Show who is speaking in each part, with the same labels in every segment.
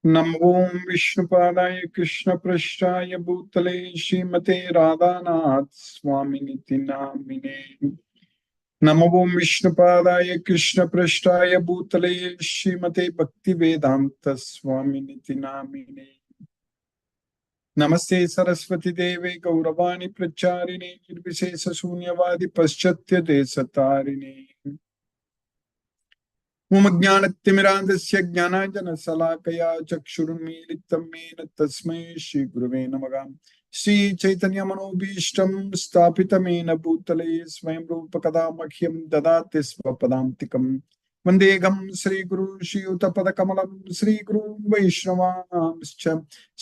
Speaker 1: नमो विष्णुपादाय कृष्णपृष्ठाय भूतले श्रीमते राधानाथ स्वामिनिति नामिने। नमो विष्णुपादाय कृष्णपृष्ठाय भूतले श्रीमते भक्तिवेदांत स्वामिनिति नामिने। नमस्ते सरस्वती देवे गौरवाणी प्रचारिणे निर्विशेष शून्यवादी पाश्चात्य देशतारिणे। मम ज्ञानतिमिरान्धस्य ज्ञानाञ्जनशलाकया चक्षुरुन्मीलितं येन तस्मै श्रीगुरुवे नमः। श्रीचैतन्यमनोभीष्टं स्थापितं येन भूतले स्वयं रूपकदा मह्यं ददाति स्वपदान्तिकम्। वन्देऽहं श्रीगुरु श्रीयुतपदकमलं श्रीगुरुं वैष्णवांश्च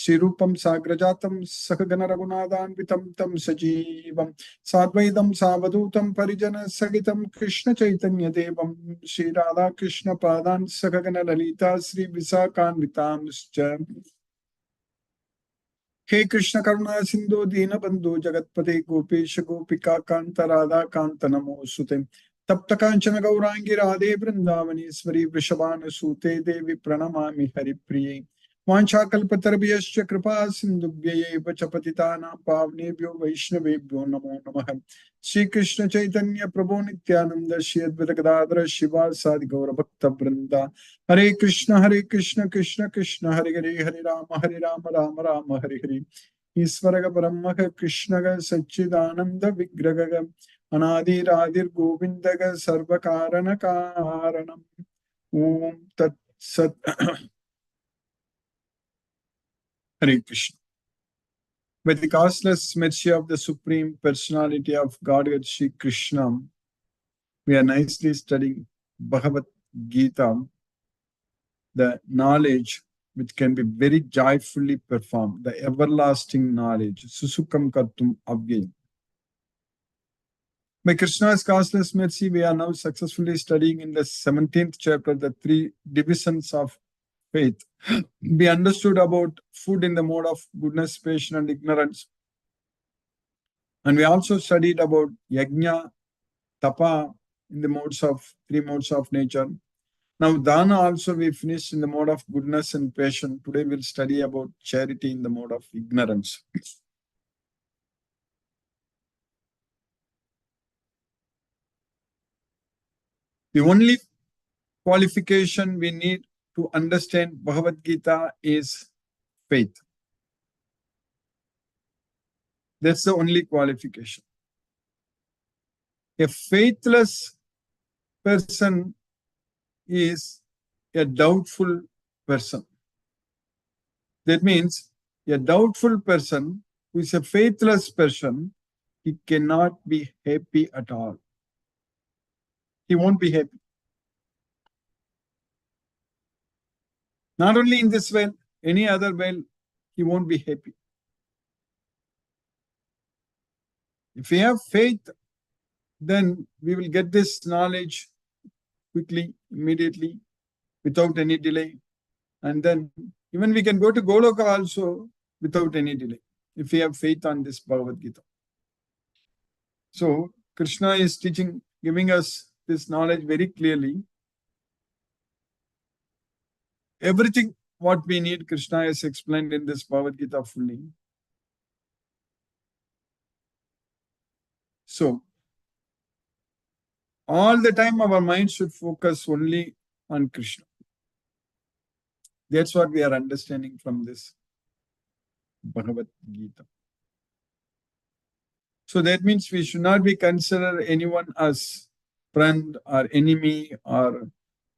Speaker 1: श्रीरूपं साग्रजातं सहगण रघुनाथान्वितं तं सजीवं साद्वैतं सावधूतं परिजनसहितं कृष्ण चैतन्य देवं श्री राधा कृष्ण पादान् सहगण ललिता श्री विशाखान्वितांश्च। हे कृष्ण करुणा सिंधु दीनबंधु जगत्पते गोपेश गोपिका कांत राधा कांत नमोस्तुते। तप्त कांचन गौरांगी राधे वृंदावनेश्वरी वृषभानुसूते देवी प्रणमामि हरिप्रिये। वाञ्छाकल्पतरुभ्यश्च कृपा सिन्धुभ्यैव च पतितानां पावनेभ्यो वैष्णवेभ्यो नमो नमः। श्रीकृष्ण चैतन्य प्रभो नित्यानंद श्री अद्वैत गदाधर शिवासादि गौरभक्तवृंदा। हरे कृष्ण कृष्ण कृष्ण हरे हरे हरे राम राम राम हरे हरे। ईश्वर ब्रह्म कृष्ण सच्चिदानंद विग्रह अनादिरादिर गोविंद सर्व कारण कारणम। ओम तत्सत। Hare Krishna. With the causeless mercy of the Supreme Personality of Godhead Shri Krishna, we are nicely studying Bhagavad Gita, the knowledge which can be very joyfully performed, the everlasting knowledge, Susukam Kartum Avyayam. By Krishna's causeless mercy, we are now successfully studying in the 17th chapter, the three divisions of faith. We understood about food in the mode of goodness, patience, and ignorance. And we also studied about yajna, tapa in the three modes of nature. Now, dana also we finished in the mode of goodness and patience. Today we'll study about charity in the mode of ignorance. The only qualification we need to understand Bhagavad Gita is faith. That's the only qualification. A faithless person is a doubtful person. That means a doubtful person who is a faithless person, he cannot be happy at all. He won't be happy. Not only in this way, any other way, he won't be happy. If we have faith, then we will get this knowledge quickly, immediately, without any delay. And then even we can go to Goloka also without any delay, if we have faith on this Bhagavad Gita. So Krishna is teaching, giving us this knowledge very clearly. Everything what we need, Krishna has explained in this Bhagavad Gita fully. So all the time our mind should focus only on Krishna. That's what we are understanding from this Bhagavad Gita. So that means we should not be consider anyone as friend or enemy or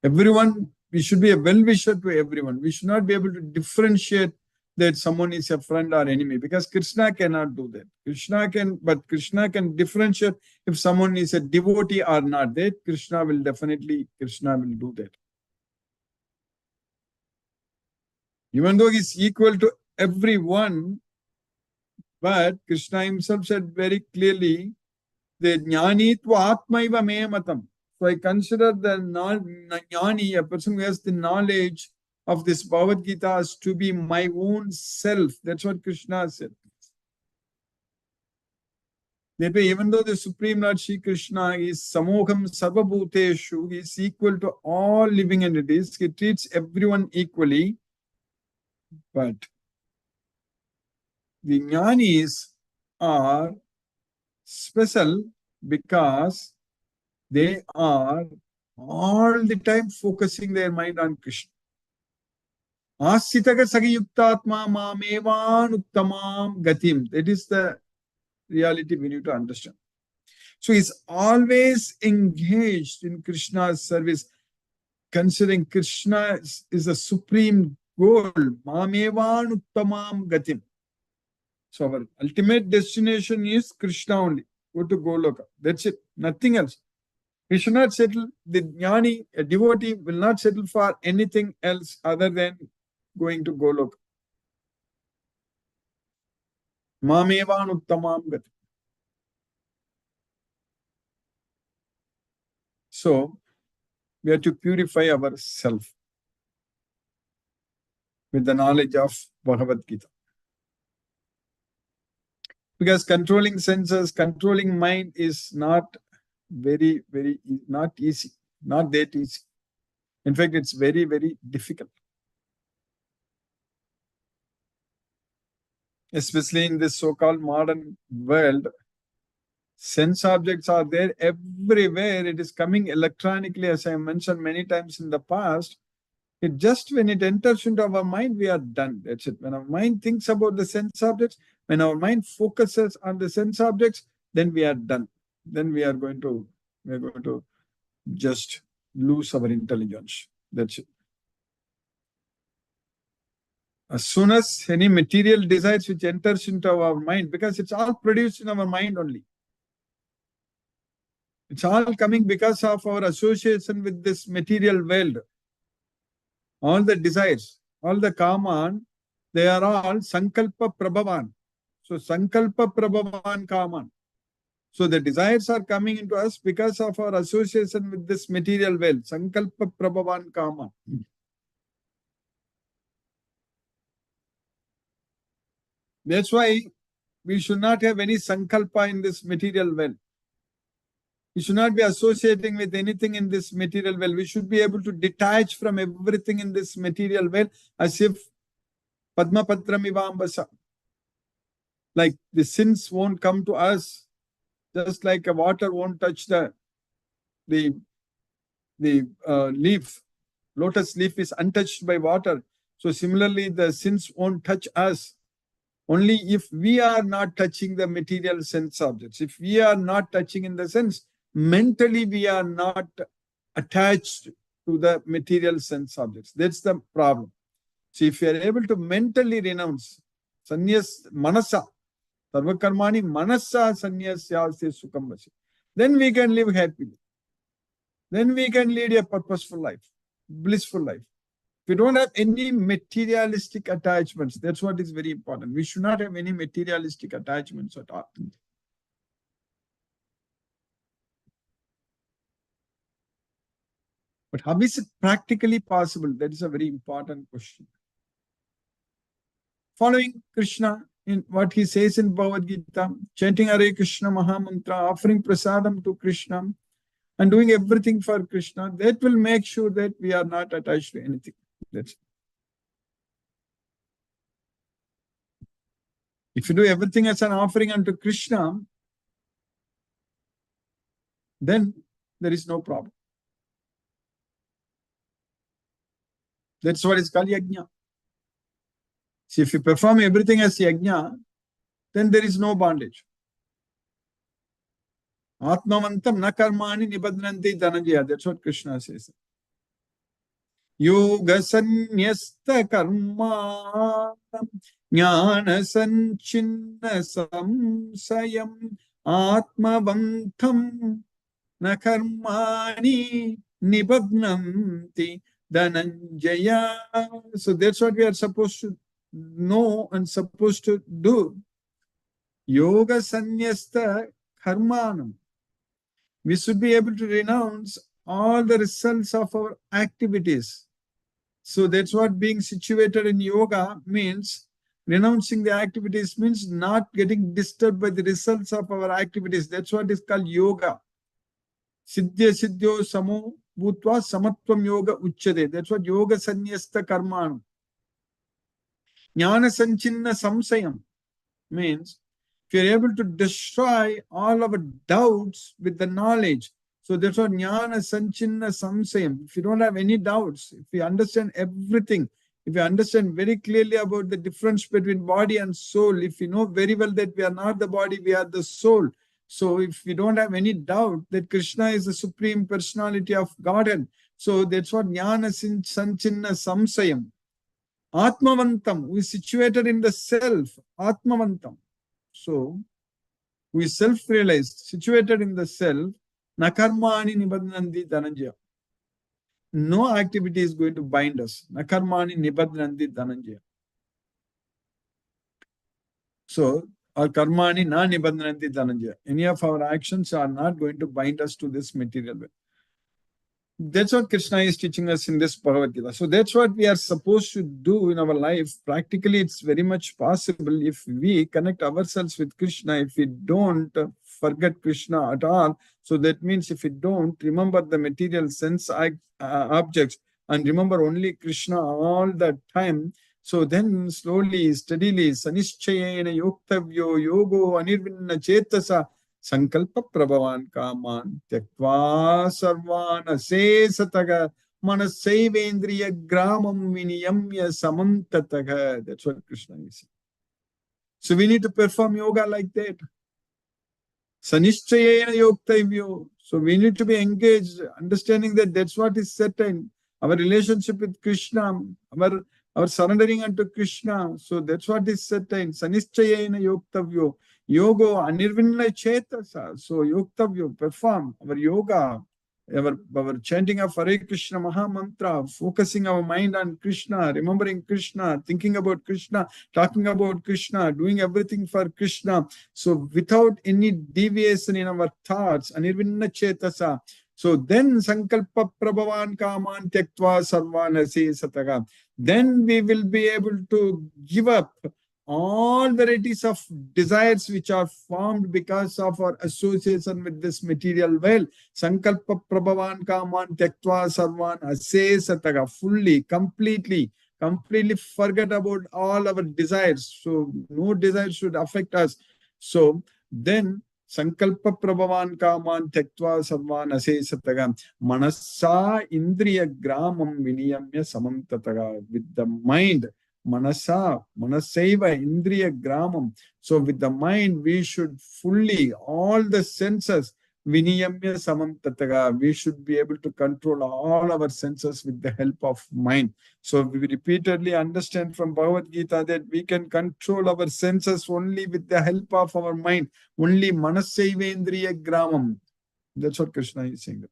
Speaker 1: everyone. We should be a well-wisher to everyone. We should not be able to differentiate that someone is a friend or enemy, because Krishna cannot do that. But Krishna can differentiate if someone is a devotee or not. That Krishna will do that. Even though he is equal to everyone, but Krishna himself said very clearly, the jnanitva atmaiva me matam. So I consider the jnani, a person who has the knowledge of this Bhagavad Gita, as to be my own self. That's what Krishna said. That way, even though the Supreme Lord Shri Krishna is samoham sarvabhuteshu, he is equal to all living entities, he treats everyone equally. But the jnanis are special because they are all the time focusing their mind on Krishna. Asitaga sagayuktatma mamevanuttamam gatim. That is the reality we need to understand. So he's always engaged in Krishna's service, considering Krishna is the supreme goal. Mamevanuttamam gatim. So our ultimate destination is Krishna only. Go to Goloka. That's it. Nothing else. We should not settle. The jnani, a devotee, will not settle for anything else other than going to Goloka. Mamevanuttamam gatim. So we have to purify ourselves with the knowledge of Bhagavad Gita. Because controlling senses, controlling mind is not not easy, not that easy. In fact, it's very, very difficult. Especially in this so-called modern world, sense objects are there everywhere. It is coming electronically, as I mentioned many times in the past. When it enters into our mind, we are done. That's it. When our mind thinks about the sense objects, when our mind focuses on the sense objects, then we are done. Then we are going to just lose our intelligence. That's it. As soon as any material desires which enters into our mind, because it's all produced in our mind only. It's all coming because of our association with this material world. All the desires, all the kaman, they are all sankalpa prabhavan. So sankalpa prabhavan kaman. So the desires are coming into us because of our association with this material world. Sankalpa prabhavan kaman. That's why we should not have any sankalpa in this material world. We should not be associating with anything in this material world. We should be able to detach from everything in this material world as if Padma Patram Ivambasa. Like the sins won't come to us, just like a water won't touch the leaf. Lotus leaf is untouched by water. So similarly, the sins won't touch us. Only if we are not touching the material sense objects. If we are not touching in the sense, mentally we are not attached to the material sense objects. That's the problem. So if you are able to mentally renounce, sannyas manasa, sarvakarmani manasa sannyasya sukham vasi, then we can live happily. Then we can lead a purposeful life, blissful life. We don't have any materialistic attachments. That's what is very important. We should not have any materialistic attachments at all. But how is it practically possible? That is a very important question. Following Krishna in what he says in Bhagavad Gita, chanting Hare Krishna Mahamantra, offering prasadam to Krishna, and doing everything for Krishna, that will make sure that we are not attached to anything. That's it. If you do everything as an offering unto Krishna, then there is no problem. That's what is called yajna. See, if you perform everything as yajna, then there is no bondage. Atmavantam na karmani nibadnanti dhananjaya. That's what Krishna says. Yoga sanyasta karma jnana sanchinna samsayam atmavantam na karmani nibadnanti dhananjaya. So that's what we are supposed to know and supposed to do. Yoga sanyasta karmanam. We should be able to renounce all the results of our activities. So that's what being situated in yoga means. Renouncing the activities means not getting disturbed by the results of our activities. That's what is called yoga. Siddhya siddhyo samo bhutva samatvam yoga uchyate. That's what yoga sanyasta karmanam. Jnana sanchinna samsayam means if you're able to destroy all our doubts with the knowledge. So that's what jnana sanchinna samsayam. If you don't have any doubts, if you understand everything, if you understand very clearly about the difference between body and soul, if you know very well that we are not the body, we are the soul. So if you don't have any doubt that Krishna is the supreme personality of Godhead, so that's what jnana sanchinna samsayam. Atmavantam, who is situated in the self, Atmavantam. So, who is self-realized, situated in the self, Nakarmani Nibadnandi Dhananjaya. No activity is going to bind us. Nakarmani Nibadnandi Dhananjaya. So, our karmani na nibadnandi dhananjaya. Any of our actions are not going to bind us to this material world. That's what Krishna is teaching us in this Bhagavad Gita. So that's what we are supposed to do in our life. Practically, it's very much possible if we connect ourselves with Krishna, if we don't forget Krishna at all. So that means if we don't remember the material sense objects and remember only Krishna all the time, so then slowly, steadily, sanischayena yoktavyo yogo anirvinna chetasa Sankalpa Prabhavan Kaman Tyaktva Sarvana Sesataga Manasevendriya Gramam Viniyamya Samantataga. That's what Krishna is saying. So we need to perform yoga like that. Sanischayena Yoktavyo. So we need to be engaged, understanding that that's what is certain. Our relationship with Krishna, our surrendering unto Krishna. So that's what is certain. Sanischayena Yoktavyo. Yoga anirvinna chetasa. So yoktavyo, perform our yoga, our chanting of Hare Krishna Maha Mantra, focusing our mind on Krishna, remembering Krishna, thinking about Krishna, talking about Krishna, doing everything for Krishna. So without any deviation in our thoughts, anirvinna chetasa. So then Sankalpa Prabhavan Kaman Tyaktva Sarvanasi Sataga. Then we will be able to give up all varieties of desires which are formed because of our association with this material world. Sankalpa Prabhavan Kaman Tyaktva Sarvan Ase Sataga. Fully, completely forget about all our desires. So no desire should affect us. So then Sankalpa Prabhavan Kaman Tyaktva Sarvan Ase Sataga. Manasa Indriya Gramam Viniyamya Samantataga. With the mind, Manasa, Manasaiva, Indriya Gramam. So with the mind, we should fully, all the senses, Viniyamya Samantataga, we should be able to control all our senses with the help of mind. So we repeatedly understand from Bhagavad Gita that we can control our senses only with the help of our mind. Only Manasaiva Indriya Gramam. That's what Krishna is saying.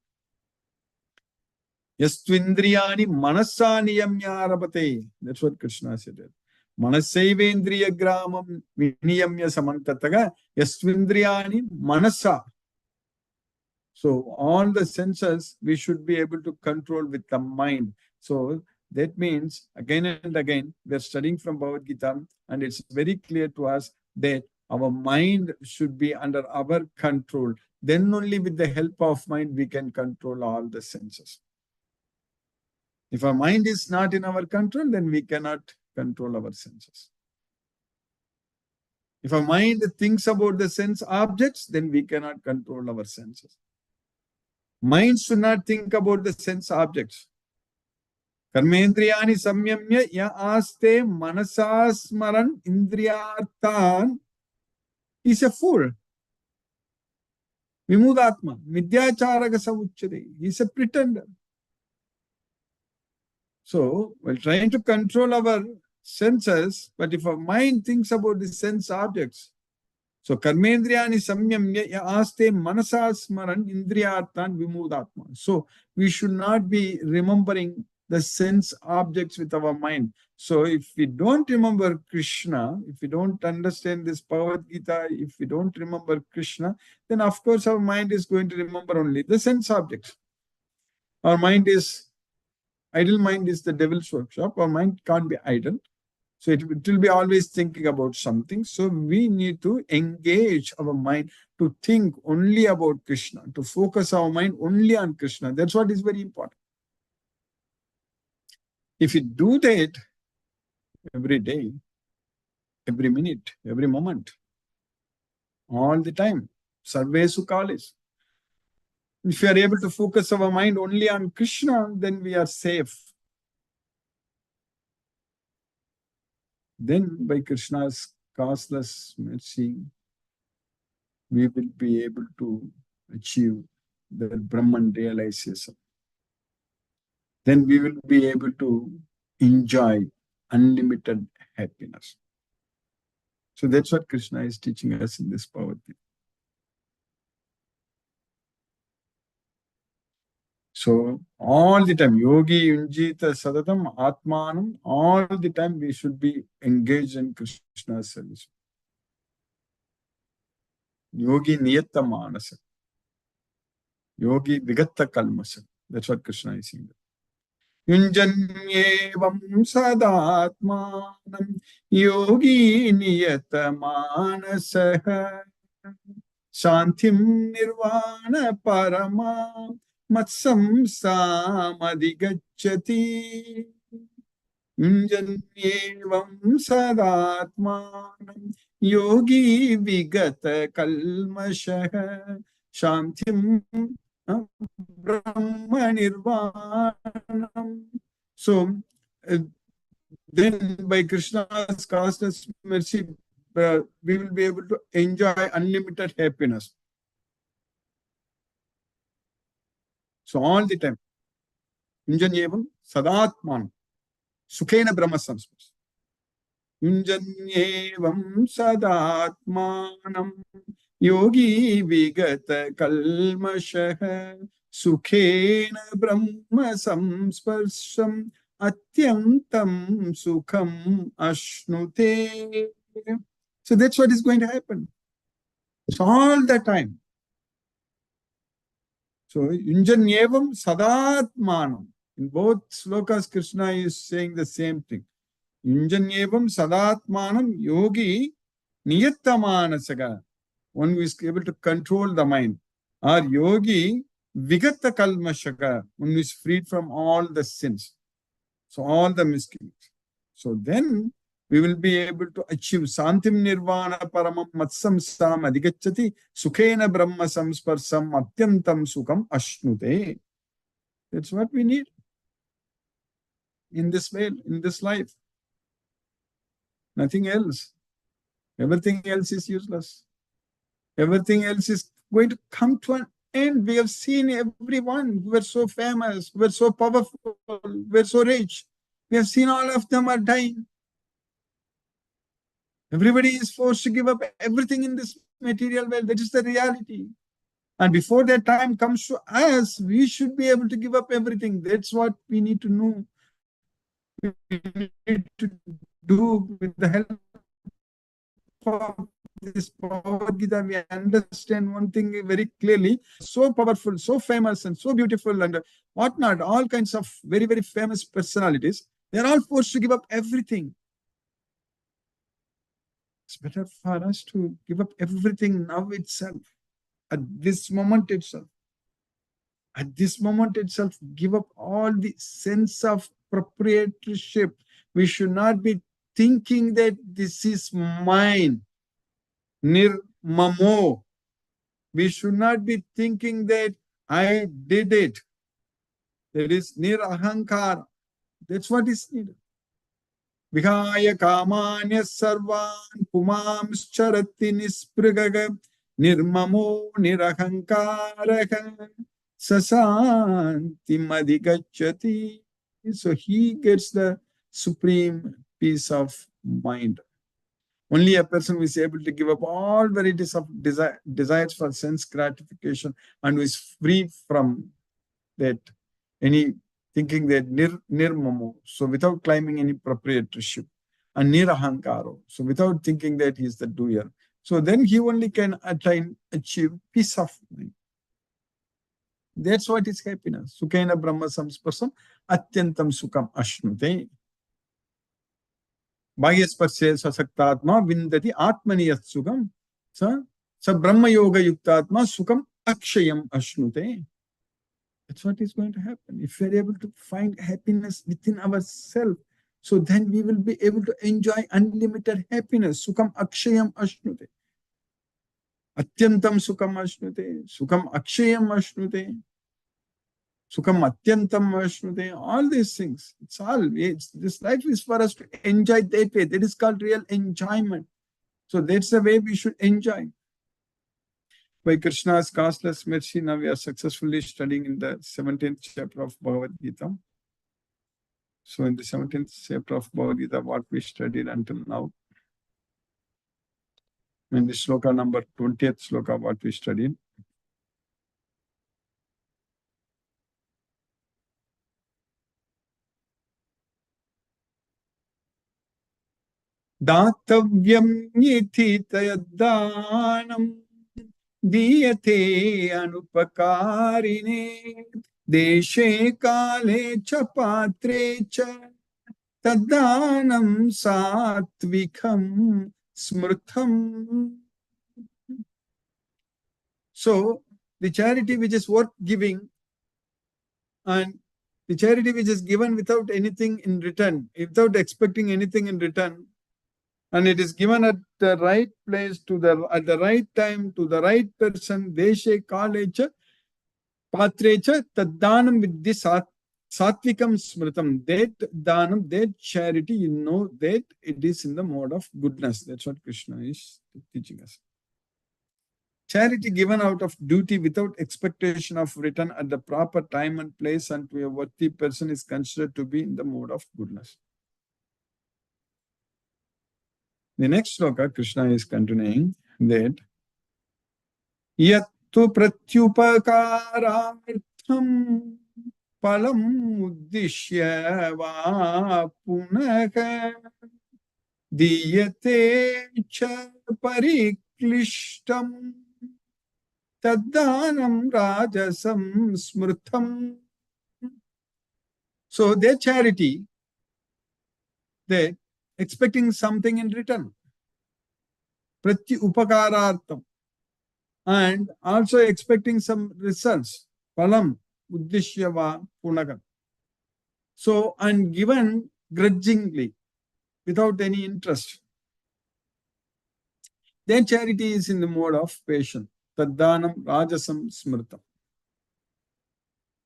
Speaker 1: Yastvindriyani manasa niyamyarabate. That's what Krishna said. Manasevendriya gramam viniyamya samantataga. Yastvindriyani manasa. So all the senses we should be able to control with the mind. So that means again and again we are studying from Bhagavad Gita, and it's very clear to us that our mind should be under our control. Then only with the help of mind we can control all the senses. If our mind is not in our control, then we cannot control our senses. If our mind thinks about the sense objects, then we cannot control our senses. Mind should not think about the sense objects. Karmendriyani samyamya ya aste manasasmaran indriyarthan is a fool. Vimudatma, midyacharaga savuchade. He is a pretender. So, we're trying to control our senses, but if our mind thinks about the sense objects, so karmendriyani samyamya aste manasasmaran indriyarthan vimudatma. So, we should not be remembering the sense objects with our mind. So, if we don't remember Krishna, if we don't understand this Bhagavad Gita, if we don't remember Krishna, then of course our mind is going to remember only the sense objects. Our mind is idle mind is the devil's workshop. Our mind can't be idle. So it will be always thinking about something. So we need to engage our mind to think only about Krishna, to focus our mind only on Krishna. That's what is very important. If you do that every day, every minute, every moment, all the time. Sarve Sukhalis. If we are able to focus our mind only on Krishna, then we are safe. Then by Krishna's causeless mercy, we will be able to achieve the Brahman realization. Then we will be able to enjoy unlimited happiness. So that's what Krishna is teaching us in this Bhagavad Gita. So all the time, Yogi Yunjita Sadatam Atmanam, all the time we should be engaged in Krishna's service. Yogi Niyatta Manasa. Yogi Vigatta Kalmasa. That's what Krishna is saying. Yunjanyevam sadatmanam yogi niyata manasaha shantim nirvana parama matsam samadhigacchati. Yunjanyevam sadatmanam yogi vigata kalmashaha shantim Brahma Nirvanam. So then by Krishna's causeless mercy, we will be able to enjoy unlimited happiness. So all the time. Yunjanyevam Sadatman Sukhena Brahma Samspars. Yunjanyevam Sadatmanam Yogi Vigata Kalmashaha Sukhena Brahma Samsparsham Atyantam Sukham Ashnute. So that's what is going to happen. So all the time. So Yunjanyevam Sadatmanam. In both slokas, Krishna is saying the same thing. Yunjanyevam Sadatmanam Yogi Niyattamanasaka. One who is able to control the mind. Or yogi vigatta kalmashaka, one who is freed from all the sins. So all the misgivings. So then we will be able to achieve santim nirvana paramam matsam sam adhigacchati sukhena brahma samsparsam atyantam sukham ashnute. That's what we need in this way, in this life. Nothing else. Everything else is useless. Everything else is going to come to an end. We have seen everyone who were so famous, who were so powerful, who were so rich. We have seen all of them are dying. Everybody is forced to give up everything in this material world. That is the reality. And before that time comes to us, we should be able to give up everything. That's what we need to know. We need to do with the help of this Bhagavad Gita. We understand one thing very clearly. So powerful, so famous, and so beautiful, and whatnot. All kinds of very, very famous personalities. They are all forced to give up everything. It's better for us to give up everything now itself. At this moment itself. At this moment itself, give up all the sense of proprietorship. We should not be thinking that this is mine. Nirmamo. We should not be thinking that I did it. That is nirahankara. That's what is needed. Vihaya kamanya sarvan pumams charati nisprigaga nirmamo nirahankaraha sasanti madhigacchati. So he gets the supreme peace of mind. Only a person who is able to give up all varieties of desires for sense gratification and who is free from that, any thinking that nirmamo, so without claiming any proprietorship, and nirahankaro, so without thinking that he is the doer. So then he only can achieve peace of mind. That's what is happiness. Sukhena Brahma Samsparsam Atyantam Sukham Ashnute. Bhagyasparshe Sasaktatma Vindati Atmaniyat Sukham Sa Brahma Yoga Yuktatma Sukham Akshayam Ashnute. That's what is going to happen. If we are able to find happiness within ourselves, So then we will be able to enjoy unlimited happiness. Sukham akshayam ashnute. Atyantam sukham ashnute. Sukham akshayam ashnute. Sukham atyantam ashnute. All these things. This life is for us to enjoy that way. That is called real enjoyment. So that's the way we should enjoy. By Krishna's costless mercy, now we are successfully studying in the 17th chapter of Bhagavad Gita. So in the 17th chapter of Bhagavad Gita, what we studied until now, in the sloka number 20th sloka, what we studied. Datavyam yiti tayaddanam diyate anupakarine deshe kale cha patre cha taddanam satvikam smrtham. So, the charity which is worth giving and the charity which is given without anything in return, without expecting anything in return, and it is given at the right place, at the right time, to the right person, deshe kalecha patrecha taddanam vidhi satvikam smritam. That dhanam, that charity, you know that it is in the mode of goodness. That's what Krishna is teaching us. Charity given out of duty without expectation of return at the proper time and place and to a worthy person is considered to be in the mode of goodness. The next sloka, Krishna is continuing that Yattu pratyupakarartham palam uddishya va punaha diyate cha pariklishtam taddanam rajasam smrtham. So their charity, they expecting something in return. Pratyu upakarartham. And also expecting some results. Palam, uddishyava, punaga. So, and given grudgingly, without any interest. Their charity is in the mode of patience. Taddanam rajasam smrtam.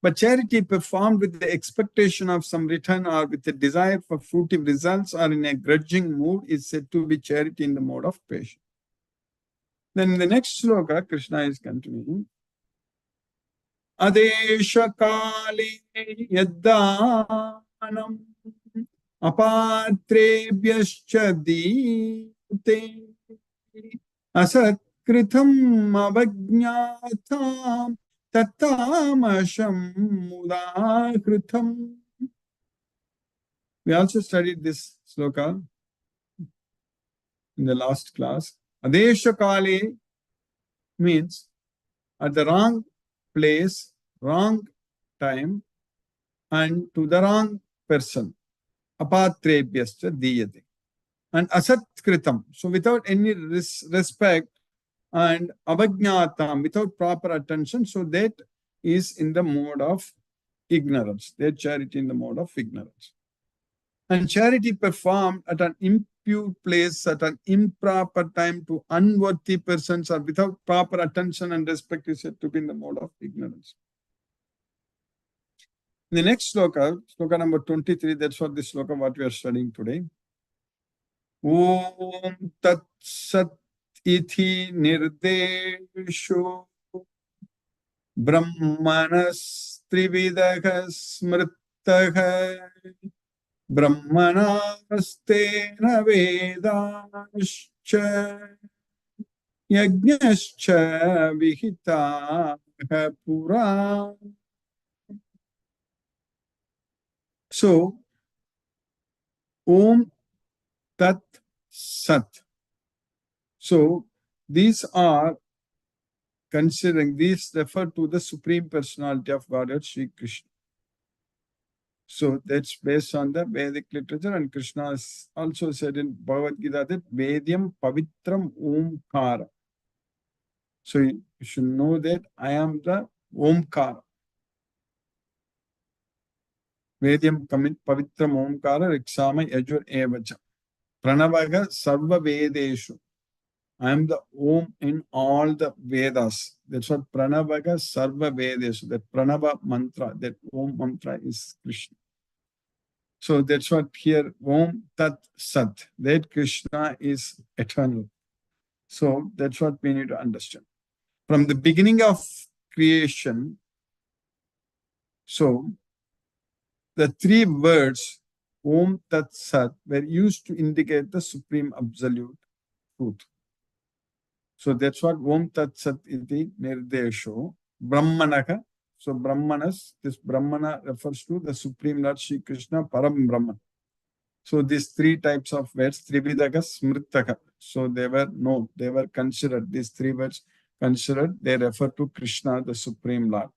Speaker 1: But charity performed with the expectation of some return or with the desire for fruitive results or in a grudging mood is said to be charity in the mode of patience. Then in the next sloka, Krishna is continuing. Adesha kale yaddanam apatrebhyascha dite asatkritam avajñatam tatamasham mudakritam. We also studied this sloka in the last class. Adesha kale means at the wrong place, wrong time, and to the wrong person. Apatrebhyascha diyate. And asatkritam, so without any respect, and avajñatam, without proper attention, so that is in the mode of ignorance. That charity in the mode of ignorance. And charity performed at an impure place, at an improper time to unworthy persons or without proper attention and respect is said to be in the mode of ignorance. In the next sloka, sloka number 23, that's what the sloka what we are studying today. Om Tat Sat Ithi Nirdesho Brahmanas Trividaha Smrtaha Brahmanastena Vedascha Yajñascha Vihitaha Pura. So, Om Tat Sat. So, these are considering, these refer to the Supreme Personality of Godhead, Sri Krishna. So, that's based on the Vedic literature, and Krishna has also said in Bhagavad Gita that Vedyam Pavitram Omkara. So, you should know that I am the Omkara. Vedyam Pavitram Omkara Riksama Yajur Evacha. Pranavaga Sarva Vedeshu. I am the Om in all the Vedas. That's what Pranavaga Sarva Vedeshu. That Pranava mantra, that Om mantra is Krishna. So that's what here Om Tat Sat. That Krishna is eternal. So that's what we need to understand. From the beginning of creation, so the three words Om Tat Sat were used to indicate the supreme absolute truth. So that's what Om Tat Sat iti nirdesho Brahmanaka. So Brahmanas, this Brahmana refers to the Supreme Lord Shri Krishna Param Brahman. So these three types of words, Trividaka, Smritaka. So they were considered, these three words considered, they refer to Krishna, the Supreme Lord.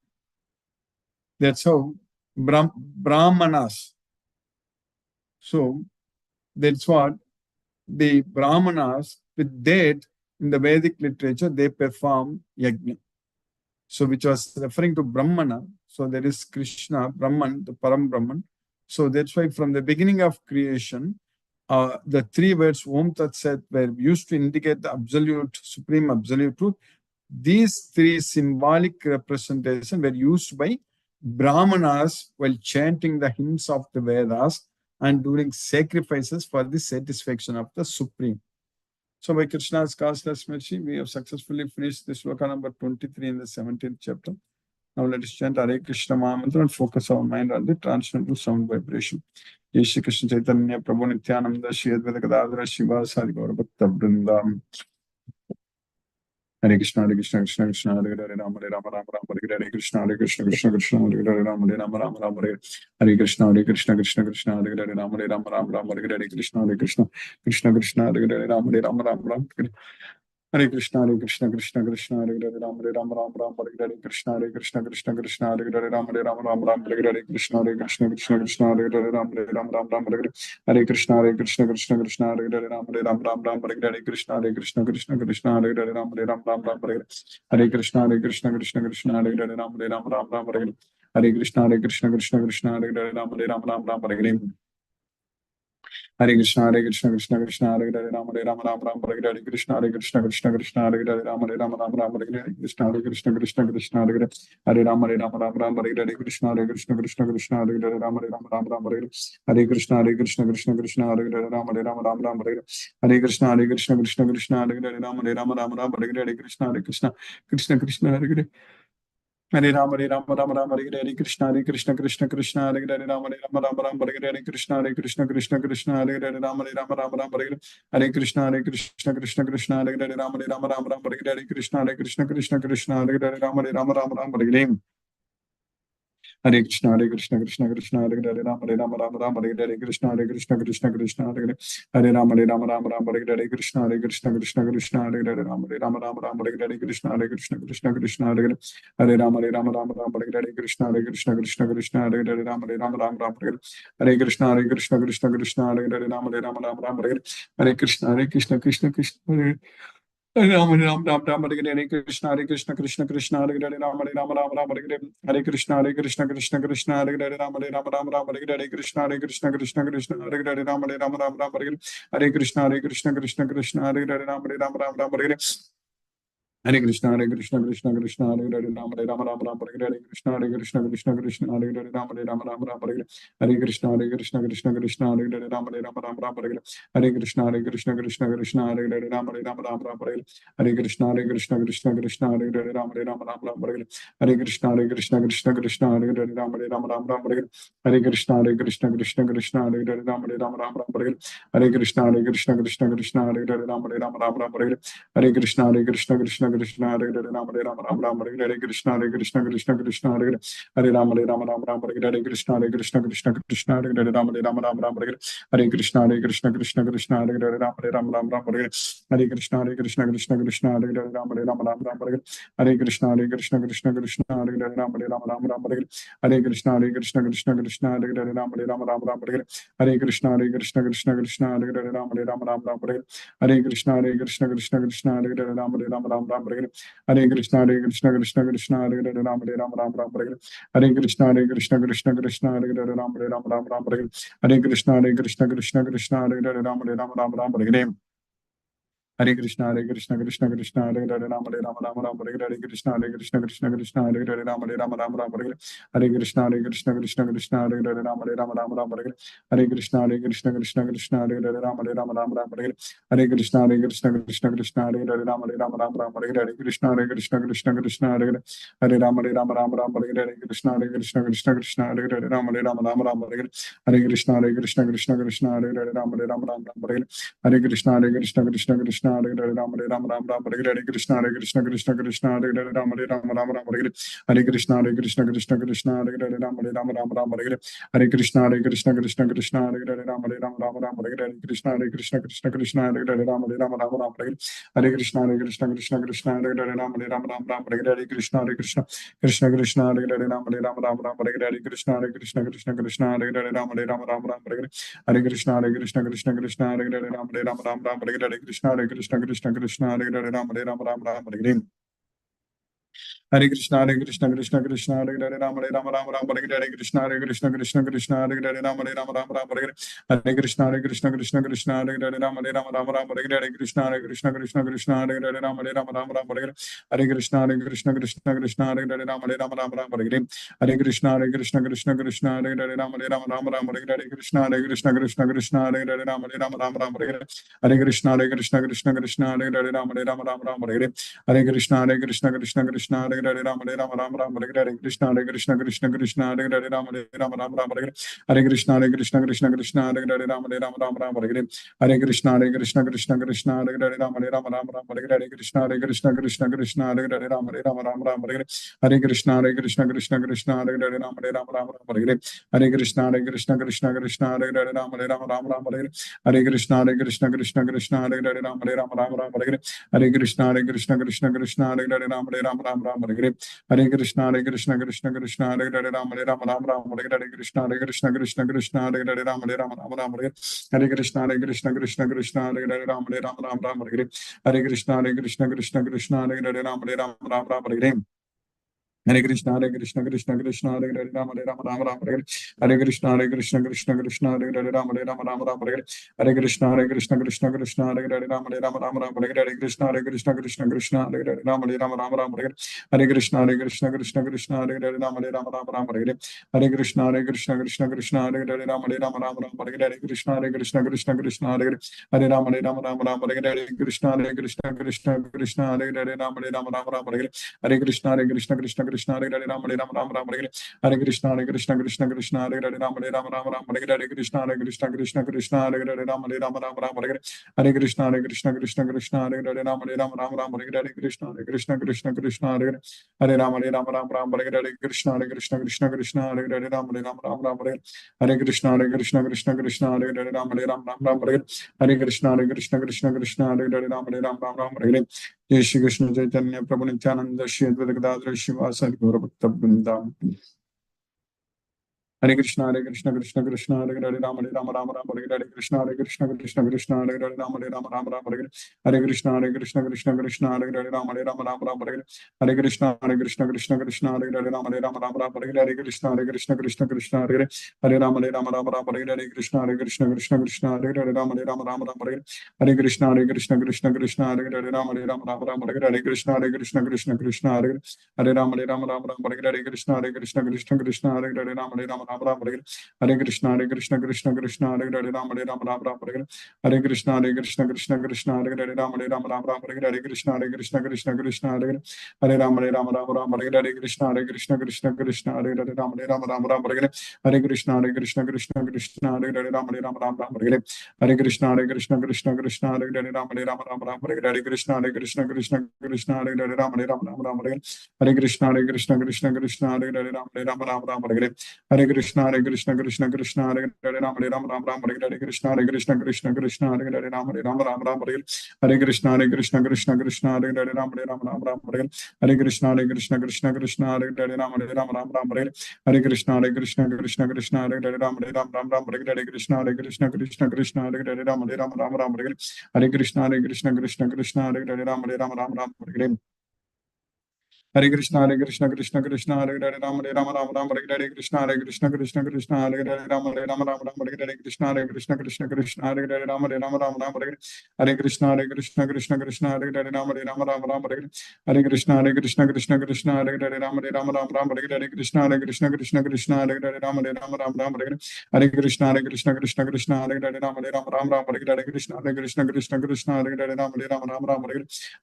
Speaker 1: That's how Brahmanas. So that's what the Brahmanas, with that, in the Vedic literature, they perform yajna. So which was referring to Brahmana. So there is Krishna, Brahman, the Param Brahman. So that's why from the beginning of creation, the three words Om Tat Sat were used to indicate the absolute, supreme absolute truth. These three symbolic representations were used by Brahmanas while chanting the hymns of the Vedas and during sacrifices for the satisfaction of the Supreme. So by Krishna's causeless mercy, we have successfully finished this sloka number 23 in the 17th chapter. Now let us chant Hare Krishna Mahamantra and focus our mind on the transcendental sound vibration. Jai Shri Krishna Chaitanya Prabhu Nityananda Shri Advaita Gadadhara Shiva Sari Gaura Bhakta Vrindam. Hare Krishna Krishna Krishna Hare Hare Rama Rama Rama Hare Krishna Krishna Krishna Hare Hare Rama Rama Hare Krishna Krishna Krishna Hare Hare Rama Rama Hare Krishna Krishna Krishna Hare Hare Rama Rama Hare Krishna Krishna Krishna Hare Hare Rama Rama Hare Krishna Krishna Krishna Hare Hare Rama Rama Hare Krishna Krishna Hare Hare Rama Rama Hare Krishna Krishna Hare Hare Rama Rama Hare Krishna Krishna Hare Hare Rama Rama Hare Krishna Krishna Hare Hare Rama Rama Hare Krishna Krishna Hare Hare Rama Rama Hare Hare Krishna Krishna Hare Hare Rama Hare Krishna Krishna Hare Hare Rama Rama Hare Krishna Hare Rama Hare Krishna Krishna Hare Hare Rama Rama Hare Krishna Krishna Hare Hare Rama Rama Hare Krishna Krishna Hare Hare Rama Rama Hare Krishna Hare Hare Hare Rama Hare Krishna Hare Rama Hare Krishna Hare Hare Rama Rama Hare Krishna Krishna Hare Hare Rama Rama Hare Krishna Hare Hare Rama Hare Hare Krishna Hare Hare Rama Hare Krishna Krishna Hare Rama Hare Krishna Hare Hare Rama Hare Krishna Hare Rama Hare Krishna Hare Hare Rama Hare Krishna Hare Hare Rama Hare Krishna Ram Hare Krishna Hare Hare Ram Hare Krishna Hare Hare Ram Hare Krishna Hare Hare Ram Hare Krishna Hare Hare Ram Hare Hare Krishna Hare Hare Ram Hare Krishna Hare Hare Ram Hare Krishna Hare Hare Ram Hare Krishna Hare Hare Ram Hare Krishna Hare Hare Ram Hare Krishna Hare Hare Ram Hare Krishna Hare Hare Ram Hare Krishna Hare Hare Ram Hare Krishna Hare Hare Ram Hare Krishna Hare Ram Hare Krishna Hare Hare Ram Hare Krishna Hare Hare Ram Hare Krishna Hare Hare Ram Hare Krishna Hare Hare Ram Hare Krishna Hare Hare Ram Hare Krishna Hare Hare Ram Hare Krishna Hare Krishna Hare Hare Ram Hare Krishna Hare Krishna Hare Hare Ram Ram Hare Hare Hare Krishna Krishna Krishna Hare Hare Ram Ram Hare Hare Krishna Krishna Krishna Hare Hare Ram Hare Hare Krishna Krishna Krishna Hare Hare Ram Hare Hare Hare Krishna Krishna Krishna Hare Hare Ram Hare Hare Krishna Krishna Krishna Hare Hare Ram Hare Hare Krishna Krishna Krishna Hare Hare Ram Hare Hare Krishna Krishna Krishna Hare Hare Ram Hare Hare Krishna Krishna Krishna Krishna Hare Hare Ram Hare Krishna Krishna Krishna Krishna Hare Hare Ram Hare Krishna Krishna Krishna Krishna Hare Hare Ram Hare Krishna Krishna Krishna Hare Hare Ram Hare Krishna Krishna Krishna Hare Hare Krishna Krishna Krishna Hare Hare Hare Krishna Krishna Krishna Hare Hare Hare Krishna Krishna Krishna Krishna Hare Hare Hare Krishna Krishna Krishna Krishna Hare Hare Hare Krishna Krishna Krishna Hare Hare Hare Krishna Krishna Krishna Hare Hare Hare Krishna Krishna Krishna Hare Hare Hare Krishna Krishna Krishna Hare Hare Hare Krishna Krishna Krishna Hare Hare Hare Hare Krishna Krishna Krishna Hare Hare Hare Krishna Krishna Krishna Hare Hare Hare Krishna Krishna Krishna Hare Hare Hare Krishna Krishna Krishna Hare Hare Hare Krishna Krishna Krishna Hare Hare Hare Krishna Krishna Krishna Hare Hare Hare Krishna Krishna Krishna Hare Hare Hare Krishna Krishna Krishna Hare Hare Hare Krishna Krishna Hare Hare Hare Krishna Krishna Krishna Hare Hare Hare Krishna Krishna Hare Hare Hare Krishna Krishna Krishna Hare Hare Hare Krishna Krishna Krishna Hare Hare Hare Krishna Krishna Krishna Hare Hare Hare Krishna Krishna Krishna Hare Hare Hare Krishna Krishna Krishna Hare Hare Hare Krishna Krishna Krishna Hare Hare Hare Krishna Krishna Krishna Hare Hare Hare Krishna Krishna Hare Hare Hare Krishna Krishna Krishna Hare Hare Hare Krishna Krishna Krishna Hare Hare Hare Krishna Krishna Hare Hare Krishna Krishna Krishna Hare Hare Hare Krishna Krishna Krishna Hare Hare Hare Krishna Krishna Krishna Hare Hare Hare Krishna Krishna Krishna Hare Hare Hare Krishna Krishna Krishna Hare Hare Hare Krishna Krishna Krishna Hare Hare Hare Krishna Krishna Krishna Hare Hare Hare Krishna Krishna Krishna Hare Hare Hare Krishna Krishna Krishna Hare Hare Hare Krishna Krishna Hare Hare Hare Krishna Krishna Krishna Hare Hare Hare Krishna Krishna Krishna Hare Hare Hare Krishna Krishna Krishna Hare Hare Hare Krishna Krishna Krishna Hare Hare Hare Krishna Krishna Krishna Hare Hare जय श्री कृष्ण चैतन्य प्रभु नित्यानंद श्री अद्वैत गदाधर शिवासादि गौर भक्त Vrindavan Hare Krishna Krishna Krishna Hare Hare Hare Krishna Krishna Hare Hare Hare Krishna Krishna Hare Hare Hare Krishna Krishna Hare Hare Hare Krishna Krishna Hare Hare Hare Krishna Hare Hare Hare Krishna Hare Hare Hare Krishna Hare Hare Krishna Hare Hare Krishna Krishna Hare Hare Krishna Krishna Hare Hare Hare Krishna Krishna Hare Hare Krishna Krishna Hare Hare Hare Krishna Krishna Hare Hare Hare Krishna Krishna Hare Hare Hare Krishna Krishna Hare Hare Hare Krishna Krishna Krishna Hare Hare Hare Krishna Krishna Krishna Hare Hare Hare Krishna Krishna Hare Krishna Krishna Krishna Hare Hare Ram Hare Ram Ram Ram Hare Hare Krishna Hare Krishna Krishna Krishna Hare Hare Ram Hare Ram Ram Ram Hare Hare Krishna Hare Krishna Krishna Krishna Hare Hare Ram Hare Ram Ram Ram Hare Hare Krishna Hare Krishna Krishna Krishna Hare Hare Ram Hare Ram Ram Ram Hare Hare Krishna Hare Krishna Krishna Krishna Hare Hare Ram Hare Ram Ram Ram Hare Hare Krishna Hare Krishna Krishna Krishna Hare Hare Ram Hare Ram Ram Ram Hare Hare Krishna Hare Krishna Krishna Krishna Hare Hare Ram Hare Ram Ram Ram Hare Hare Hare Krishna, Hare Krishna, Krishna Krishna, Hare Hare Ram, Hare Ram, Ram Ram, Hare Hare Krishna, Hare Krishna, Krishna Krishna, Hare Hare Ram, Hare Ram, Ram Ram, Hare Hare Krishna, Hare Krishna, Krishna Krishna, Hare Hare Ram, Hare Ram, Ram Ram, Hare Krishna, Hare Krishna, Krishna Krishna, Hare Hare Ram, Hare Ram, Ram Ram, Hare Krishna, Hare Krishna, Krishna Krishna, Hare Hare Ram, Hare Ram, Ram Ram, Hare Krishna, Hare Krishna, Krishna Krishna, Hare Hare Ram, Hare Ram, Ram Ram, Hare Krishna, Hare Krishna, Krishna Krishna, Hare Hare Ram, Hare Ram, Ram Ram, Hare Krishna, Hare Krishna, Krishna Krishna, Hare Hare Ram, Hare Ram, Ram Ram, Hare Krishna, Hare Krishna, Krishna Krishna, Hare Hare Ram, Hare Ram, Ram Ram,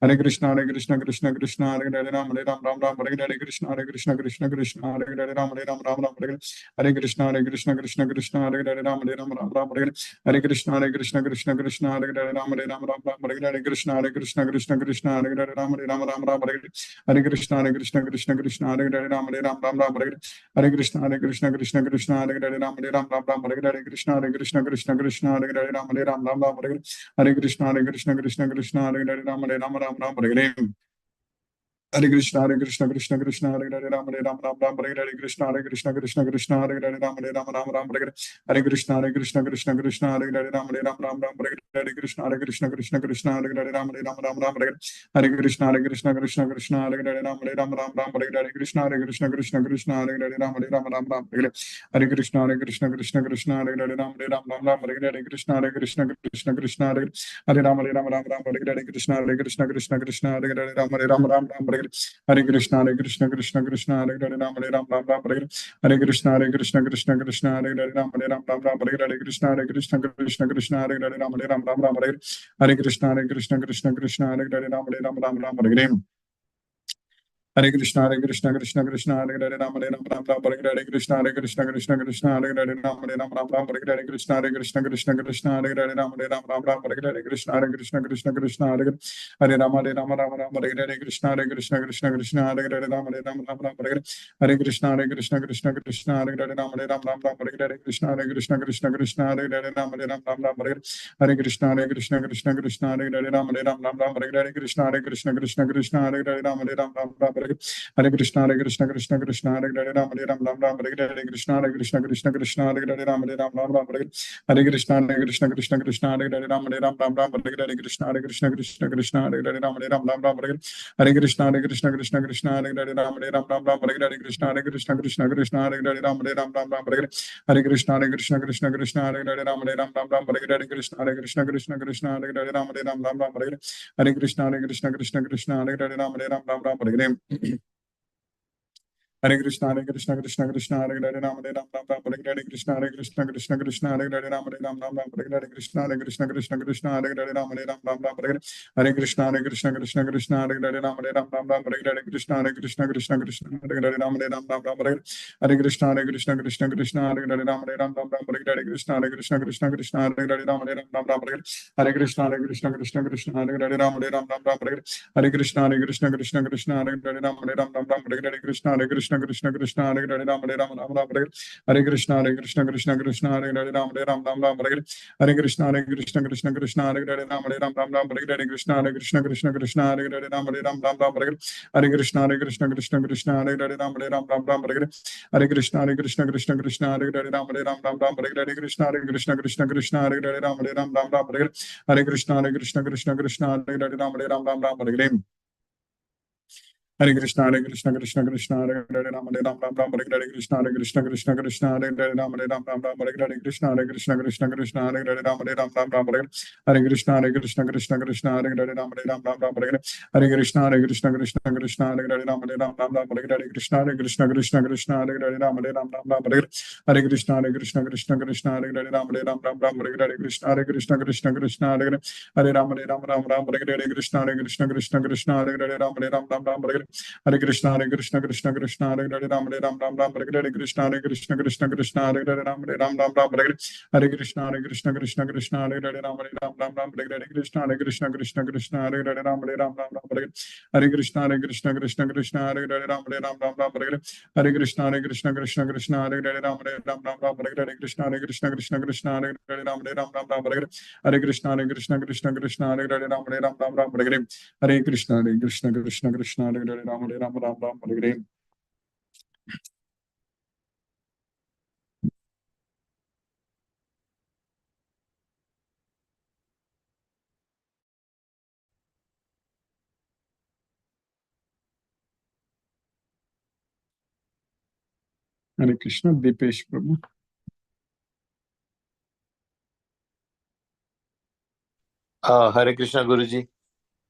Speaker 1: Hare Krishna, Hare Krishna, Krishna Krishna, Hare Hare Ram, Hare Ram, Ram Ram, Hare Krishna, Hare Krishna, Krishna Krishna, Hare Hare Ram, Hare Ram, Ram Ram, Hare Krishna, Hare Krishna, Krishna Krishna, Hare Hare Ram, Hare Ram, Ram Ram, Hare Krishna, Hare Krishna, Krishna Krishna, Hare Hare Ram, Hare Ram, Ram Ram, Hare Krishna, Hare Krishna, Krishna Krishna, Hare Hare Ram, Hare Ram, Ram Ram, Hare Krishna, Hare Krishna, Krishna Krishna, Hare Hare Ram, Hare Ram, Ram Ram, Hare Krishna, Hare Krishna, Krishna Krishna, Hare Hare Ram, Hare Ram, Ram Ram, Hare Krishna, Hare Krishna, Krishna Krishna, Hare Hare Ram, Hare Ram, Ram Ram, Hare Krishna, Hare Krishna, Krishna Krishna, Hare Hare Ram, Hare Ram, Ram Ram, Hare Krishna, Hare Krishna, Krishna Krishna, Hare Hare Ram, Hare Ram, Ram Ram, Hare Krishna, Hare Krishna, Krishna Krishna, Hare Hare Ram, Hare Ram, Ram Ram, Hare Krishna, Hare Krishna, Krishna Krishna, Hare Hare Ram, Hare Ram, Ram Ram, Hare Krishna, Hare Krishna, Krishna Krishna, Hare Hare Ram, Hare Ram, Ram Ram, Hare Krishna, Hare Krishna, Krishna Krishna, Hare Hare Ram, Hare Ram, Ram Ram, Hare Krishna, Hare Krishna, Krishna Krishna, Hare Hare Ram, Hare Ram, Ram Ram, Hare Krishna, Hare Krishna, Krishna Krishna, Hare Ram, Hare Ram, Ram Ram, Hare Krishna, Hare Krishna, Krishna Krishna, Hare Hare Ram, Hare Ram, Ram Ram, Hare Krishna, Hare Krishna, Krishna Krishna, Hare Hare Ram, Hare Ram, Ram Ram, Hare Krishna, Hare Krishna, Krishna Krishna, Hare Hare Ram, Hare Ram, Ram Ram, Hare Krishna, Hare Krishna, Krishna Krishna, Hare Hare Ram, Hare Ram, Ram Ram, Hare Krishna, Hare Krishna, Krishna Krishna, Hare Hare Ram, Hare Ram, Ram Ram, Hare Krishna, Hare Krishna, Krishna Krishna, Hare Hare Ram, Hare Ram, Ram Ram, Hare Krishna, Hare Krishna, Krishna Krishna, Hare Hare Ram, Hare Ram, Ram Ram, Hare Krishna, Hare Krishna, Krishna Krishna, Hare Hare Ram, Hare Ram, Ram Ram, Hare Krishna, Hare Krishna, Krishna Krishna, Hare Hare Ram, Hare Ram, Ram Ram, Hare Krishna, Hare Krishna, Krishna Krishna, Hare Hare Ram, Hare Ram, Ram Ram, Hare Krishna, Hare Krishna, Krishna Krishna, Hare Hare Ram, Hare Ram, Ram Ram, Hare Krishna, Hare Krishna, Krishna Krishna, Hare Hare Ram, Hare Ram, Ram Ram, Hare Krishna, Hare Krishna, Krishna Krishna, Hare Hare Ram, Hare Ram, Ram Ram, Hare Krishna, Hare Krishna, Krishna Krishna, Hare Hare Ram, Hare Ram, Ram Ram, Hare Krishna, Hare Krishna, Krishna Krishna, Hare Hare Ram, Hare Ram, Ram Ram, Hare Krishna, Hare Krishna, Krishna Krishna, Hare Hare Ram, Hare Ram, Ram Ram, Hare Krishna, Hare Krishna, Krishna Krishna, Hare Hare Ram, Hare Ram, Ram Ram, Hare Krishna, Hare Krishna, Krishna Krishna, Hare Hare Ram, Hare Ram, Ram Ram, Hare Krishna, Hare Krishna, Krishna Krishna, Hare Hare Ram, Hare Ram, Ram Ram, Hare Krishna, Hare Krishna, Krishna Krishna, Hare Hare Ram, Hare Ram, Ram Ram, Hare Krishna, Hare Krishna, Krishna Krishna, Hare Hare Ram, Hare Ram, Ram Ram, Hare Krishna, Hare Krishna, Krishna Krishna, Hare Hare Ram, Hare Ram, Ram Ram, Hare Krishna, Hare Krishna, Krishna Krishna, Hare Hare Ram, Hare Ram, Ram Ram, Hare Krishna, Hare Krishna, Krishna Krishna, Hare Hare Ram, Hare Ram, Ram Ram, Hare Krishna, Hare Krishna, Krishna Krishna, Hare Hare Ram, Hare Ram, Ram Ram, Hare Krishna, Hare Krishna, Krishna Krishna, Hare Hare Ram, Hare Ram, Ram Ram, Hare Krishna, Hare Krishna, Krishna Krishna, Hare Hare Ram, Hare Ram, Ram Ram, Hare Krishna, Hare Krishna, Krishna Krishna, Hare Hare Ram, Hare Ram, Ram Ram, Hare Krishna, Hare Krishna, Krishna Krishna, Hare Hare Ram, Hare Ram, Ram Ram, Hare Krishna, Hare Krishna, Krishna Krishna, Hare Hare Ram, Hare Ram, Ram Ram, Hare Krishna, Hare Krishna, Krishna Krishna, Hare Hare Ram, Hare Ram, Ram Ram, Hare Krishna, Hare Krishna, Krishna Krishna, Hare Hare Ram, Hare Ram, Ram Ram, Hare Krishna, Hare Krishna, Krishna Krishna, Hare Hare Ram, Hare Ram, Ram Ram, Hare Krishna, Hare Krishna, Krishna Krishna, Hare Hare Ram, Hare Ram, Ram Ram, Hare Krishna, Hare Krishna, Krishna Krishna, Hare Hare Ram, Hare Ram, Ram Ram, Hare Krishna, Hare Krishna, Krishna Krishna, Hare Hare Ram, Hare Ram, Ram Ram, Hare Krishna, Hare Krishna, Krishna Krishna, Hare Hare Ram, Hare Ram, Ram Ram, Hare Krishna, Hare Krishna, Krishna Krishna, Hare Hare Ram, Hare Ram, Ram Ram, Hare Krishna, Hare Krishna, Krishna Krishna, Hare Hare Ram, Hare Ram, Ram Ram, Hare Krishna, Hare Krishna, Krishna Krishna, Hare Hare Ram, Hare Ram, Ram Ram, Hare Krishna, Hare Krishna, Krishna Krishna, Hare Hare Ram, Hare Ram, Ram Ram, Hare Krishna, Hare Krishna, Krishna Krishna, Hare Hare Ram, Hare Ram, Ram Ram, Hare Krishna, Hare Krishna, Krishna Krishna, Hare Hare Ram, Hare Ram, Ram Ram, Hare Krishna, Hare Krishna, Krishna Krishna, Hare Hare Ram, Hare Ram, Ram Ram, Hare Krishna, Hare Krishna, Krishna Krishna, Hare Hare Ram, Hare Ram, Ram Ram, Hare Krishna, Hare Krishna, Krishna Krishna, Hare Hare Ram, Hare Ram, Ram Ram, Hare Krishna, Hare Krishna, Krishna Krishna, Hare Hare Ram, Hare Ram, Ram Ram, Hare Krishna, Hare Krishna, Krishna Krishna, Hare Hare Ram, Hare Ram, Ram Ram, Hare Krishna, Hare Krishna, Krishna Krishna, Hare Hare Ram, Hare Ram, Ram Ram, Hare Krishna Krishna Krishna Hare Hare Ram Ram Ram Hare Hare Krishna Krishna Krishna Hare Hare Ram Ram Hare Hare Krishna Krishna Krishna Hare Hare Ram Ram Hare Hare Krishna Krishna Krishna Hare Hare Ram Ram Hare Hare Krishna Krishna Krishna Hare Hare Ram Ram Hare Hare Krishna Krishna Krishna Hare Hare Ram Ram Hare Hare Krishna Krishna Krishna Hare Hare Ram Ram Hare Hare Hare Krishna Krishna Hare Hare Ram Ram Hare Hare Hare Krishna Krishna Hare Hare Ram Ram Hare Hare Hare Krishna Dipesh Prabhu
Speaker 2: Hare Krishna, Guruji.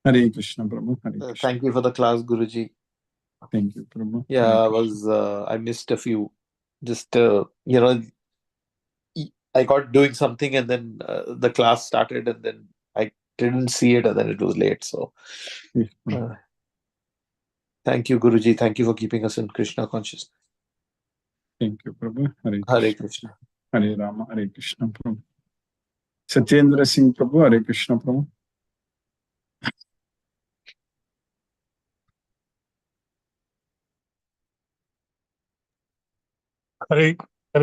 Speaker 1: Hare Krishna Prabhu Hare Krishna.
Speaker 2: Thank you for the class, Guruji.
Speaker 1: Thank you, Prabhu.
Speaker 2: Yeah, I missed a few. Just, I got doing something and then the class started and then I didn't see it and then it was late. So,
Speaker 1: Yes,
Speaker 2: thank you, Guruji. Thank you for keeping us in Krishna consciousness.
Speaker 1: Thank you, Prabhu.
Speaker 2: Hare Krishna.
Speaker 1: Hare Rama, Hare Krishna, Prabhu. Satyendra Singh Prabhu, Hare Krishna, Prabhu.
Speaker 3: Hare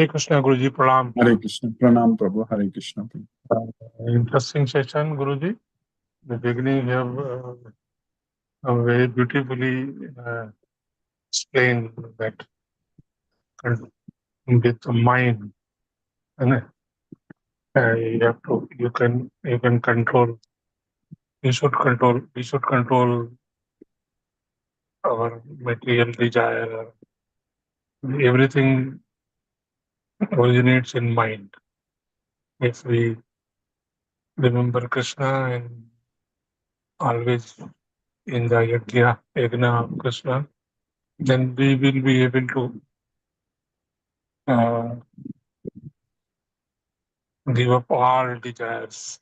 Speaker 3: Krishna, Guruji, Pranam.
Speaker 1: Hare Krishna, Pranam Prabhu, Hare Krishna, Prabhu.
Speaker 3: Interesting session, Guruji. The beginning you have very beautifully explained that with the mind, and you can control. We should control our material desire. Everything originates in mind. If we remember Krishna and always in the yajna of Krishna, then we will be able to give up all desires,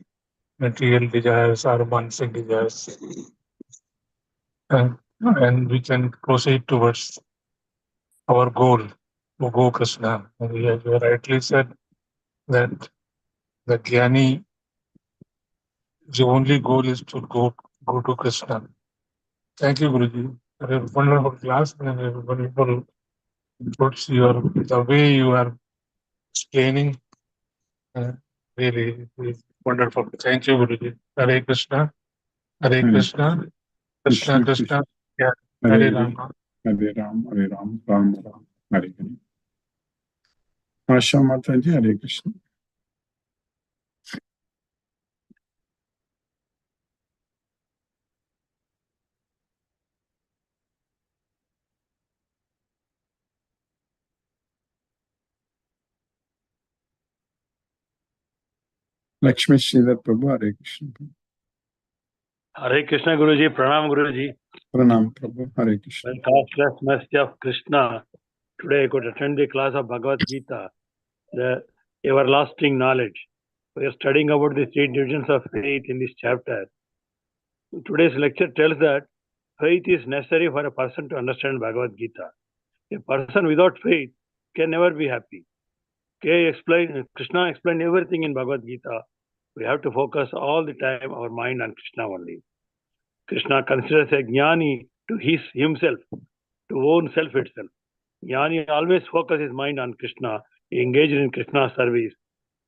Speaker 3: material desires or mansic desires, and we can proceed towards our goal, to go Krishna. And you rightly said that the Jnani, the only goal is to go to Krishna. Thank you, Guruji. A wonderful class and a wonderful inputs. The way you are explaining really is wonderful. Thank you, Guruji. Hare Krishna. Hare Krishna. Krishna Krishna. Yeah. Hare Rama.
Speaker 1: Hare Ram, Hare Ram, Ram Ram, Hare Hare. Asha Mataji, Hare Krishna. Lakshmi Sridhar Prabhu, Hare Krishna.
Speaker 4: Hare Krishna Guruji, Pranam Guruji.
Speaker 1: Pranam Prabhu, Hare Krishna.
Speaker 4: When classless mercy of Krishna, today I could attend the class of Bhagavad Gita, the everlasting knowledge. We are studying about the three divisions of faith in this chapter. Today's lecture tells that faith is necessary for a person to understand Bhagavad Gita. A person without faith can never be happy. Krishna explained everything in Bhagavad Gita. We have to focus all the time our mind on Krishna only. Krishna considers a jnani to himself, to own self itself. Jnani always focuses his mind on Krishna, engaged in Krishna's service.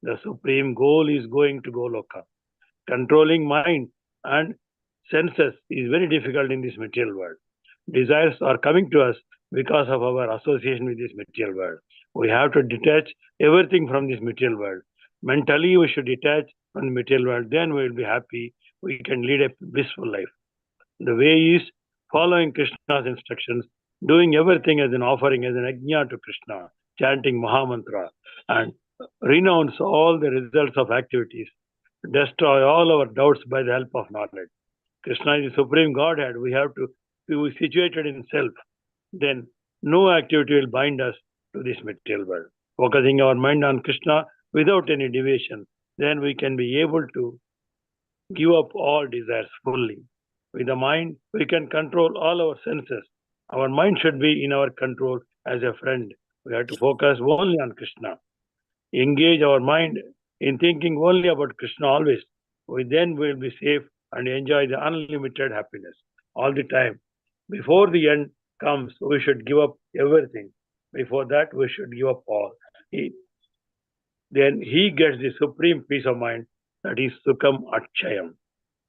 Speaker 4: The supreme goal is going to Goloka. Controlling mind and senses is very difficult in this material world. Desires are coming to us because of our association with this material world. We have to detach everything from this material world. Mentally, we should detach from the material world. Then we will be happy. We can lead a blissful life. The way is following Krishna's instructions, doing everything as an offering, as an ajna to Krishna, chanting Mahamantra, and renounce all the results of activities, destroy all our doubts by the help of knowledge. Krishna is the supreme Godhead. We have to be situated in self. Then no activity will bind us to this material world. Focusing our mind on Krishna without any deviation, then we can be able to give up all desires fully. With the mind, we can control all our senses. Our mind should be in our control as a friend. We have to focus only on Krishna. Engage our mind in thinking only about Krishna always. We then will be safe and enjoy the unlimited happiness all the time. Before the end comes, we should give up everything. Before that, we should give up all. Then he gets the supreme peace of mind, that is Sukham Akshayam.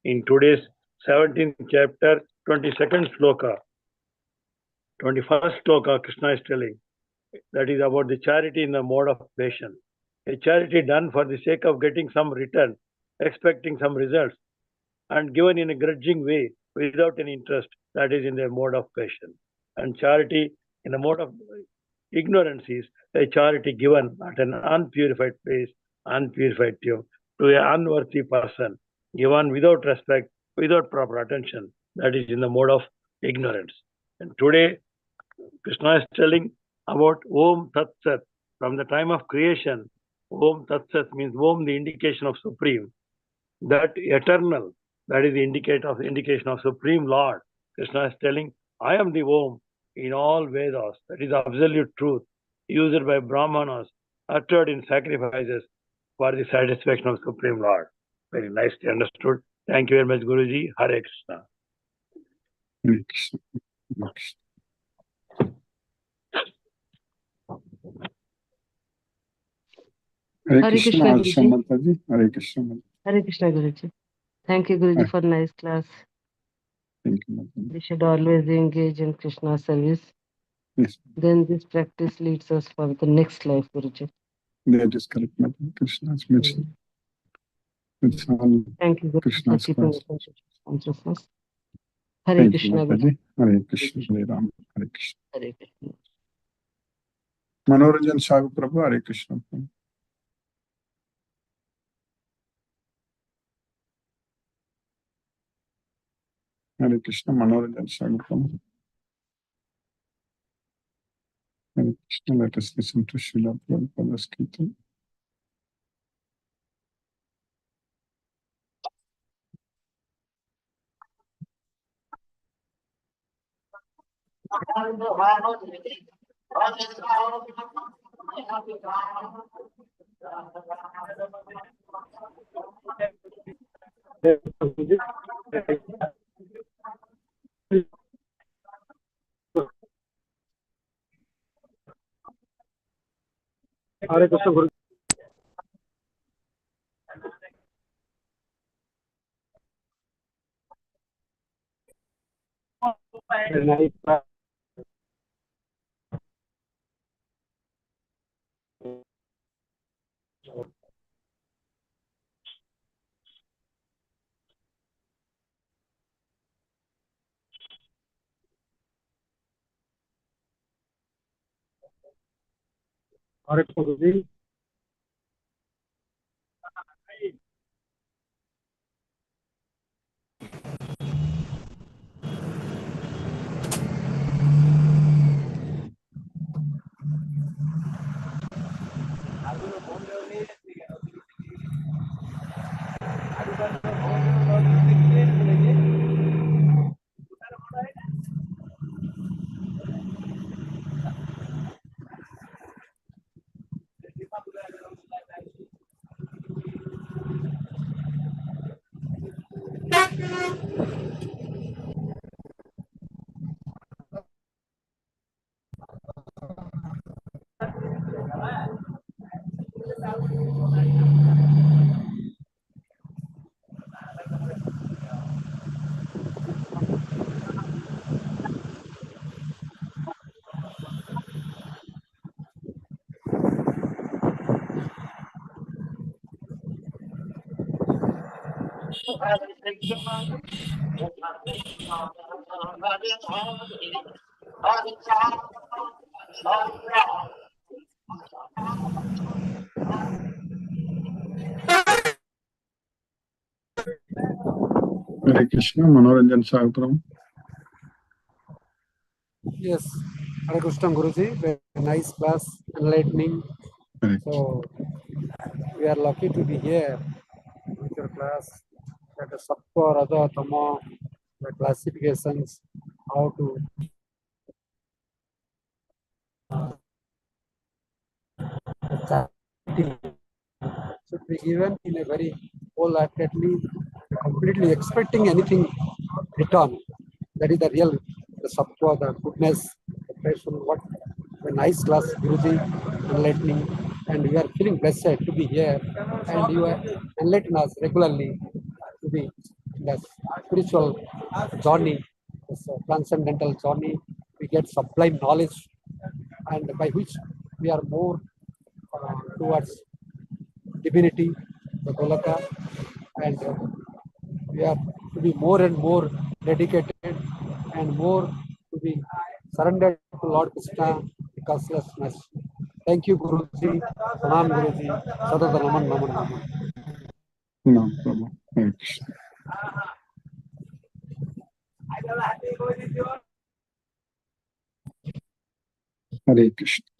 Speaker 4: In today's 17th chapter, 22nd sloka, 21st sloka, Krishna is telling, that is about the charity in the mode of patience. A charity done for the sake of getting some return, expecting some results, and given in a grudging way without any interest, that is in the mode of passion. And charity in the mode of ignorance is a charity given at an unpurified place, unpurified tune, to an unworthy person, given without respect, without proper attention, that is in the mode of ignorance. And today, Krishna is telling about Om Tat Sat. From the time of creation, Om Tat Sat means Om, the indication of Supreme, that eternal, that is the indication of Supreme Lord. Krishna is telling, I am the Om in all Vedas, that is absolute truth, used by Brahmanas, uttered in sacrifices for the satisfaction of Supreme Lord. Very nicely understood. Thank you very much, Guruji. Hare Krishna.
Speaker 1: Hare Krishna. Hare Krishna. Hare
Speaker 5: Hare
Speaker 1: Krishna,
Speaker 5: Krishna,
Speaker 1: Harsha
Speaker 5: Guruji.
Speaker 1: Mataji. Hare Krishna. Mataji.
Speaker 5: Hare Krishna, Guruji. Thank you, Guruji,
Speaker 1: Hi.
Speaker 5: for nice class.
Speaker 1: Thank you, Mataji.
Speaker 5: We should always engage in Krishna service.
Speaker 1: Yes,
Speaker 5: Then this practice leads us for the next life, Guruji.
Speaker 1: that is correct, Mataji. Krishna's mission. It's all
Speaker 5: Thank you, Guruji, for
Speaker 1: Krishna's
Speaker 5: keeping
Speaker 1: class.
Speaker 5: us in consciousness. Hare
Speaker 1: Thank you,
Speaker 5: Krishna, Guruji.
Speaker 1: Mataji. Hare Krishna, Hare Ram, Hare Krishna.
Speaker 5: Hare Krishna.
Speaker 1: Manoranjan Sagu Prabhu, Hare Krishna. Hare Krishna, Manoranjan Sagu Prabhu. Hare Krishna, let us listen to Srila Prabhupada's Kirtan.
Speaker 4: Hare Krishna, Guru. Hare Krishna, Guruji.
Speaker 1: Hare Krishna, Manoranjan Sagu Prabhu.
Speaker 6: Yes, Hare Krishna Guruji, very nice class, enlightening.
Speaker 1: Hare
Speaker 6: So we are lucky to be here with your class. That is Sattva, Raja, Tama, the classifications, how to charity should be given in a very wholeheartedly, completely expecting anything return. That is the real the sattva, the goodness, the passion. What a nice class, Guruji, enlightening, and we are feeling blessed to be here, and you are enlightening us regularly to be in the spiritual journey, this transcendental journey. We get sublime knowledge, and by which we are more towards divinity, the Golaka, and we are to be more and more dedicated and more to be surrendered to Lord Krishna, the causelessness. Thank you, Guruji. Pranam, Guruji. Sadhana Naman, Naman, Naman.
Speaker 1: No problem. Hare Krishna. Hare Krishna.